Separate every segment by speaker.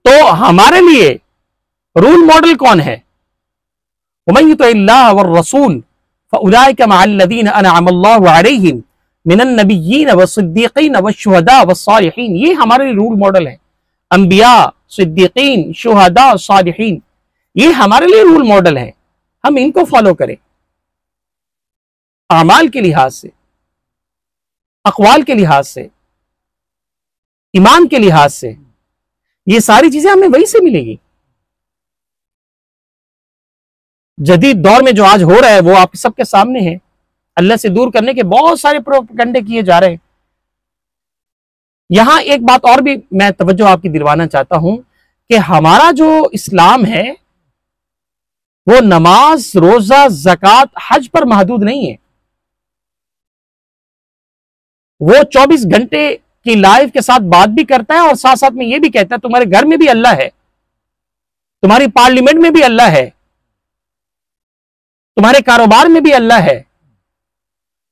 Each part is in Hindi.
Speaker 1: तो हमारे लिए रूल मॉडल कौन है? वमन युतिइल्लाह वर रसूल फउलाइका मअल्लज़ीना अनअमल्लाहु अलैहिम मिनन नबिय्यीन वस्सिद्दीक़ीन वश्शुहदा वस्सालिहीन। ये हमारे लिए रूल मॉडल है। अंबिया, सिद्दीकीन, शुहदा, सालिहीन, ये हमारे लिए रूल मॉडल है। हम इनको फॉलो करें अमाल के लिहाज से, अक़वाल के लिहाज से, ईमान के लिहाज से। ये सारी चीजें हमें वही से मिलेगी। जदीद दौर में जो आज हो रहा है वो आप सबके सामने है। अल्लाह से दूर करने के बहुत सारे प्रोपेगेंडे किए जा रहे हैं। यहां एक बात और भी मैं तवज्जो आपकी दिलवाना चाहता हूं कि हमारा जो इस्लाम है वो नमाज, रोजा, ज़कात, हज पर महदूद नहीं है। वो 24 घंटे की लाइफ के साथ बात भी करता है और साथ साथ में ये भी कहता है तुम्हारे घर में भी अल्लाह है, तुम्हारी पार्लियामेंट में भी अल्लाह है, तुम्हारे कारोबार में भी अल्लाह है,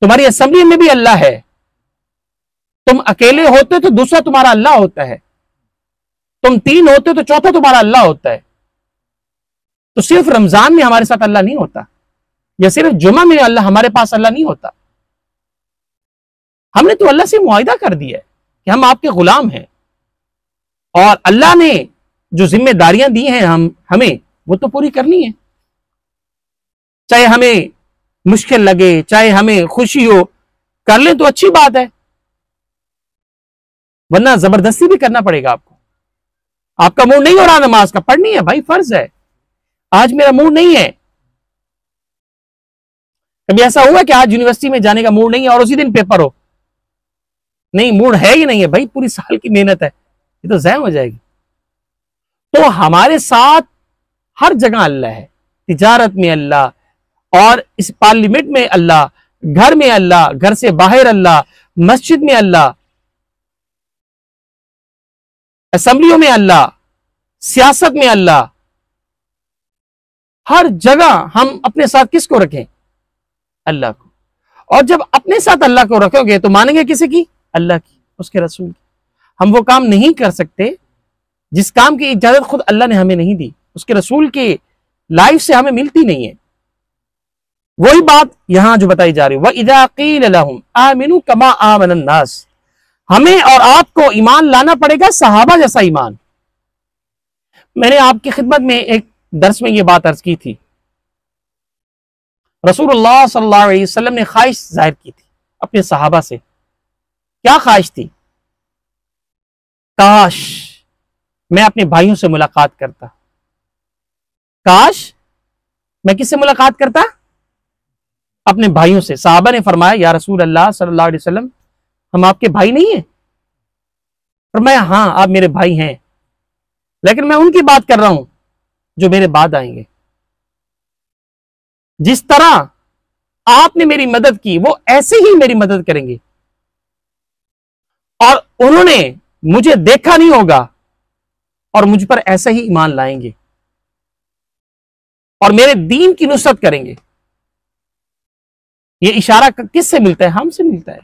Speaker 1: तुम्हारी असेंबली में भी अल्लाह है। तुम अकेले होते तो दूसरा तुम्हारा अल्लाह होता है, तुम 3 होते तो चौथा तुम्हारा अल्लाह होता है। तो सिर्फ रमजान में हमारे साथ अल्लाह नहीं होता, या सिर्फ जुमा में अल्लाह हमारे पास अल्लाह नहीं होता। हमने तो अल्लाह से मुआहिदा कर दिया है कि हम आपके गुलाम हैं और अल्लाह ने जो जिम्मेदारियां दी हैं हमें वो तो पूरी करनी है। चाहे हमें मुश्किल लगे, चाहे हमें खुशी हो, कर ले तो अच्छी बात है, वरना जबरदस्ती भी करना पड़ेगा आपको। आपका मूड नहीं हो रहा नमाज का, पढ़नी है भाई, फर्ज है। आज मेरा मूड नहीं है। कभी ऐसा हुआ कि आज यूनिवर्सिटी में जाने का मूड नहीं है और उसी दिन पेपर हो? नहीं, मूड है ही नहीं है भाई, पूरी साल की मेहनत है, ये तो ज़ाया हो जाएगी। तो हमारे साथ हर जगह अल्लाह है, तिजारत में अल्लाह, और इस पार्लियामेंट में अल्लाह, घर में अल्लाह, घर से बाहर अल्लाह, मस्जिद में अल्लाह, असेंबलियों में अल्लाह, सियासत में अल्लाह। हर जगह हम अपने साथ किसको रखें? अल्लाह को। और जब अपने साथ अल्लाह को रखोगे तो मानेंगे किसी की? अल्लाह की, उसके रसूल की। हम वो काम नहीं कर सकते जिस काम की इजाजत खुद अल्लाह ने हमें नहीं दी, उसके रसूल की लाइफ से हमें मिलती नहीं है। वही बात यहां जो बताई जा रही है, वइज़ा क़ील लहुम आमिनू कमा आमनन नास। हमें और आपको ईमान लाना पड़ेगा सहाबा जैसा ईमान। मैंने आपकी खिदमत में एक दर्स में ये बात अर्ज की थी। रसूलुल्लाह सल्लल्लाहु अलैहि वसल्लम ने ख्वाहिश जाहिर की थी अपने सहाबा से। क्या ख्वाहिश थी? काश मैं अपने भाइयों से मुलाकात करता, काश मैं किससे मुलाकात करता? अपने भाइयों से। सहाबा ने फरमाया, या रसूल अल्लाह सल्लल्लाहु अलैहि वसल्लम, हम आपके भाई नहीं हैं? फरमाया, हाँ आप मेरे भाई हैं, लेकिन मैं उनकी बात कर रहा हूं जो मेरे बाद आएंगे। जिस तरह आपने मेरी मदद की वो ऐसे ही मेरी मदद करेंगे, और उन्होंने मुझे देखा नहीं होगा और मुझ पर ऐसा ही ईमान लाएंगे और मेरे दीन की नुसरत करेंगे। ये इशारा किससे मिलता है? हमसे मिलता है।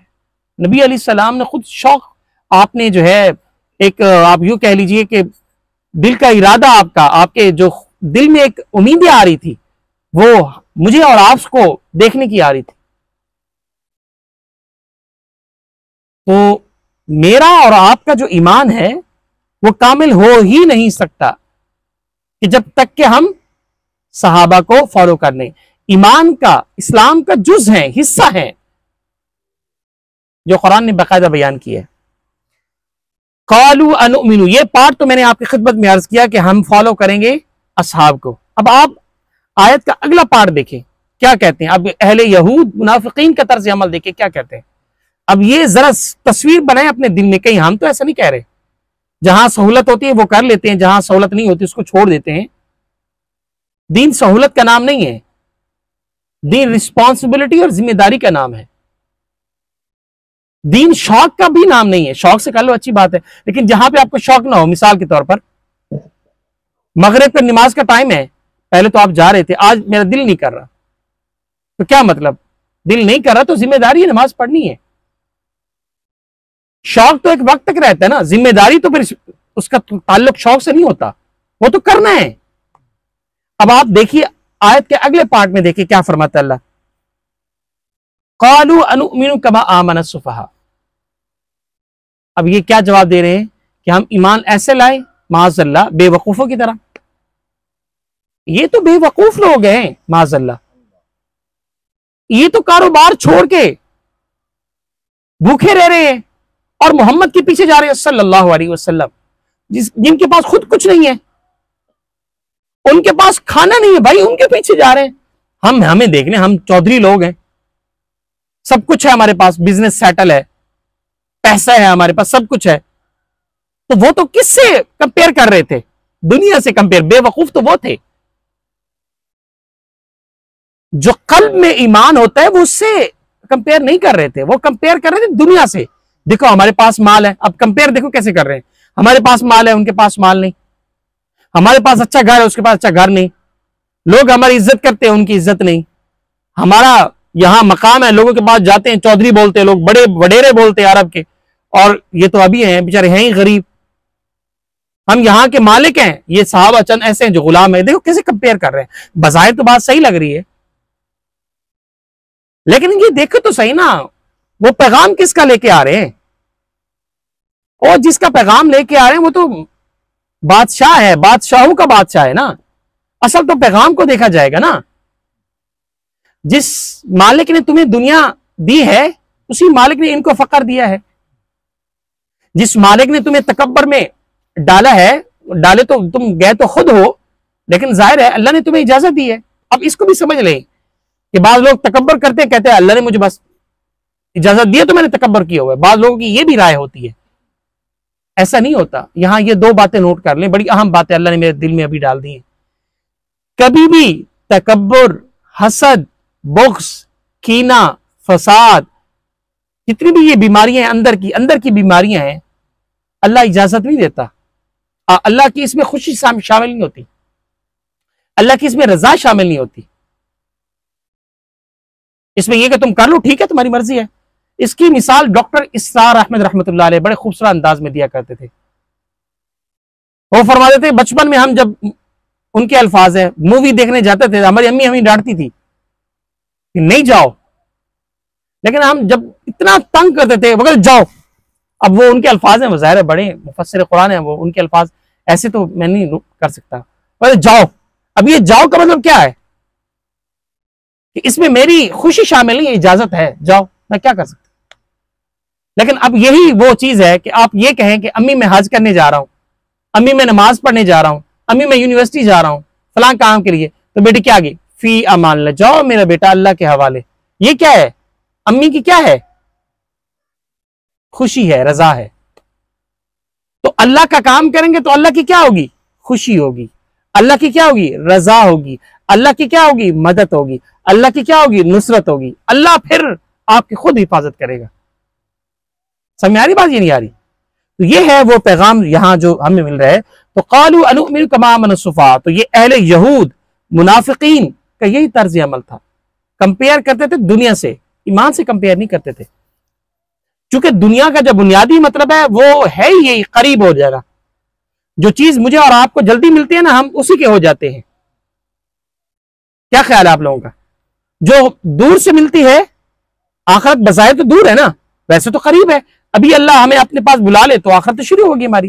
Speaker 1: नबी अलैहिस्सलाम ने खुद शौक, आपने जो है एक आप यूं कह लीजिए कि दिल का इरादा आपका, आपके जो दिल में एक उम्मीदें आ रही थी वो मुझे और आपको देखने की आ रही थी। तो मेरा और आपका जो ईमान है वो कामिल हो ही नहीं सकता कि जब तक कि हम सहाबा को फॉलो कर लें। ईमान का, इस्लाम का जुज है, हिस्सा है, जो कुरान ने बाकायदा बयान किया है। क़ालू अनुमिनु, ये पार्ट तो मैंने आपकी खिदमत में अर्ज किया कि हम फॉलो करेंगे असहाब को। अब आप आयत का अगला पार्ट देखें क्या कहते हैं। अब अहले यहूद मुनाफिकीन का तर्ज अमल देखें क्या कहते हैं। अब ये जरा तस्वीर बनाए अपने दिल में, कहीं हम तो ऐसा नहीं कह रहे। जहां सहूलत होती है वो कर लेते हैं, जहां सहूलत नहीं होती उसको छोड़ देते हैं। दीन सहूलत का नाम नहीं है, दीन रिस्पॉन्सिबिलिटी और जिम्मेदारी का नाम है। दीन शौक का भी नाम नहीं है। शौक से कर लो, अच्छी बात है, लेकिन जहां पे आपको शौक ना हो, मिसाल के तौर पर मगरिब का नमाज का टाइम है, पहले तो आप जा रहे थे, आज मेरा दिल नहीं कर रहा, तो क्या मतलब? दिल नहीं कर रहा तो जिम्मेदारी है, नमाज पढ़नी है। शौक तो एक वक्त तक रहता है ना, जिम्मेदारी तो फिर उसका ताल्लुक शौक से नहीं होता, वो तो करना है। अब आप देखिए आयत के अगले पार्ट में देखिए क्या फरमाता अल्लाह, क़ालू अनुमिनु कमा आमन सुफहा। अब ये क्या जवाब दे रहे हैं कि हम ईमान ऐसे लाए माज़अल्लाह बेवकूफों की तरह। ये तो बेवकूफ लोग हैं माज़अल्लाह, ये तो कारोबार छोड़ के भूखे रह रहे हैं और मोहम्मद के पीछे जा रहे हैं सल्लल्लाहु अलैहि वसल्लम, जिनके पास खुद कुछ नहीं है, उनके पास खाना नहीं है भाई, उनके पीछे जा रहे हैं। हमें देखने, हम चौधरी लोग हैं, सब कुछ है हमारे पास, बिजनेस सेटल है, पैसा है हमारे पास, सब कुछ है। तो वो तो किससे कंपेयर कर रहे थे? दुनिया से कंपेयर। बेवकूफ तो वो थे। जो कल्ब में ईमान होता है वो उससे कंपेयर नहीं कर रहे थे, वो कंपेयर कर रहे थे दुनिया से। देखो हमारे पास माल है, अब कंपेयर देखो कैसे कर रहे हैं। हमारे पास माल है, उनके पास माल नहीं। हमारे पास अच्छा घर है, उसके पास अच्छा घर नहीं। लोग हमारी इज्जत करते हैं, उनकी इज्जत नहीं। हमारा यहां मकाम है, लोगों के पास जाते हैं, चौधरी बोलते हैं लोग, बड़े वडेरे बोलते हैं अरब के, और ये तो अभी हैं बेचारे, हैं ही गरीब। हम यहाँ के मालिक हैं, ये साहब चंद ऐसे हैं जो गुलाम है। देखो कैसे कंपेयर कर रहे हैं। बजाय तो बात सही लग रही है, लेकिन ये देखो तो सही ना, वो पैगाम किसका लेके आ रहे हैं? और जिसका पैगाम लेके आ रहे हैं वो तो बादशाह है, बादशाहों का बादशाह है ना। असल तो पैगाम को देखा जाएगा ना। जिस मालिक ने तुम्हें दुनिया दी है, उसी मालिक ने इनको फकर दिया है। जिस मालिक ने तुम्हें तकब्बर में डाला है, डाले तो तुम गए तो खुद हो, लेकिन जाहिर है अल्लाह ने तुम्हें इजाजत दी है। अब इसको भी समझ लें कि बाद लोग तकब्बर करते हैं, कहते हैं अल्लाह ने मुझे बस इजाजत दी है तो मैंने तकब्बर किया हुआ है। बाद लोगों की ये भी राय होती है, ऐसा नहीं होता। यहां ये दो बातें नोट कर लें, बड़ी अहम बातें अल्लाह ने मेरे दिल में अभी डाल दी है। कभी भी तकब्बुर, हसद, बुग़्ज़, कीना, फसाद, जितनी भी ये बीमारियां अंदर की बीमारियां हैं, अल्लाह इजाजत नहीं देता। अल्लाह की इसमें खुशी शामिल नहीं होती, अल्लाह की इसमें रजा शामिल नहीं होती। इसमें यह कि तुम कर लो, ठीक है, तुम्हारी मर्जी है। इसकी मिसाल डॉक्टर इसरार अहमद रहमतुल्लाह अलैह बड़े खूबसूरत अंदाज में दिया करते थे। वो फरमाते थे, बचपन में हम जब, उनके अल्फाज है, मूवी देखने जाते थे, हमारी अम्मी हमें डांटती थी कि नहीं जाओ, लेकिन हम जब इतना तंग करते थे मगर जाओ। अब वो उनके अल्फाज हैं, वो ज़ाहिर है बड़े मुफस्सिर कुरान है, वो उनके अल्फाज ऐसे तो मैं नहीं कर सकता, पर जाओ। अब ये जाओ का मतलब क्या है कि इसमें मेरी खुशी शामिल नहीं है, इजाजत है, जाओ, मैं क्या कर सकता। लेकिन अब यही वो चीज है कि आप ये कहें कि अम्मी मैं हज करने जा रहा हूं, अम्मी मैं नमाज पढ़ने जा रहा हूं, अम्मी मैं यूनिवर्सिटी जा रहा हूं फलां काम के लिए, तो बेटी क्या आगे फी अमान, जाओ मेरा बेटा अल्लाह के हवाले। ये क्या है? अम्मी की क्या है? खुशी है, रजा है। तो अल्लाह का काम करेंगे तो अल्लाह की क्या होगी? खुशी होगी। अल्लाह की क्या होगी? रजा होगी। अल्लाह की क्या होगी? मदद होगी। अल्लाह की क्या होगी? नुसरत होगी। अल्लाह फिर आपकी खुद हिफाजत करेगा। समझ आ रही बात? ये नहीं आ रही? तो ये है वो पैगाम यहां जो हमें मिल रहा है। तो क़ालू अनुमिनु कमा आमन सुफ़हा, तो ये अहले यहूद मुनाफिकीन का यही तर्ज अमल था। कंपेयर करते थे दुनिया से, ईमान से कंपेयर नहीं करते थे। क्योंकि दुनिया का जो बुनियादी मतलब है वो है यही, करीब हो जाएगा। जो चीज मुझे और आपको जल्दी मिलती है ना, हम उसी के हो जाते हैं। क्या ख्याल है आप लोगों का? जो दूर से मिलती है, आखिरत बज़ाहिर तो दूर है ना, वैसे तो करीब है। अभी अल्लाह हमें अपने पास बुला ले तो आखिरत तो शुरू होगी हमारी,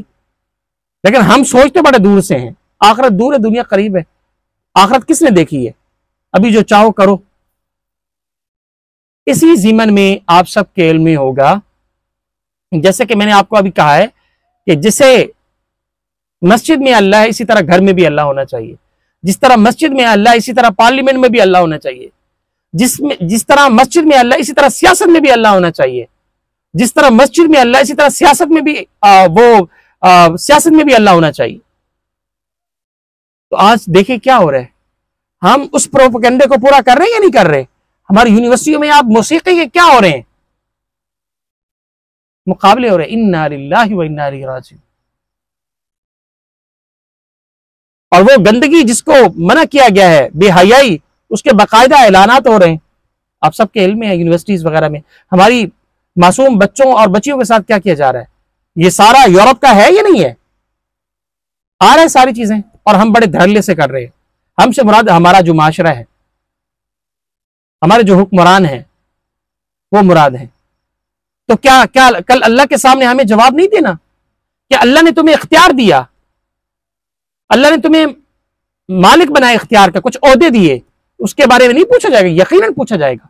Speaker 1: लेकिन हम सोचते बड़े दूर से हैं। आखिरत दूर है, दुनिया करीब है। आखिरत किसने देखी है? अभी जो चाहो करो। इसी ज़िमन में आप सबके इल्म में होगा, जैसे कि मैंने आपको अभी कहा है कि जिसे मस्जिद में अल्लाह है, इसी तरह घर में भी अल्लाह होना चाहिए। जिस तरह मस्जिद में अल्लाह, इसी तरह पार्लियामेंट में भी अल्लाह होना चाहिए। जिस तरह मस्जिद में अल्लाह, इसी तरह सियासत में भी अल्लाह होना चाहिए। जिस तरह मस्जिद में अल्लाह, इसी तरह सियासत में भी सियासत में भी अल्लाह होना चाहिए। तो आज देखिए क्या हो रहा है, हम उस प्रोपेगेंडे को पूरा कर रहे हैं या नहीं कर रहे? हमारी यूनिवर्सिटियों में आप मौसीकी के क्या हो रहे हैं? मुकाबले हो रहे हैं। इन्ना लिल्लाहि व इन्ना इलैहि राजिऊन। और वो गंदगी जिसको मना किया गया है, बेहयाई, उसके बाकायदा ऐलानात हो रहे हैं। आप सबके इल्म में है, यूनिवर्सिटीज वगैरह में हमारी मासूम बच्चों और बच्चियों के साथ क्या किया जा रहा है। ये सारा यूरोप का है या नहीं है? आ रहा है सारी चीजें, और हम बड़े धड़ल्ले से कर रहे हैं। हमसे मुराद हमारा जो माशरा है, हमारे जो हुक्मरान हैं, वो मुराद है। तो क्या क्या कल अल्लाह के सामने हमें जवाब नहीं देना? क्या अल्लाह ने तुम्हें इख्तियार दिया, अल्लाह ने तुम्हें मालिक बनाया इख्तियार का, कुछ ओहदे दिए, उसके बारे में नहीं पूछा जाएगा? यकीनन पूछा जाएगा।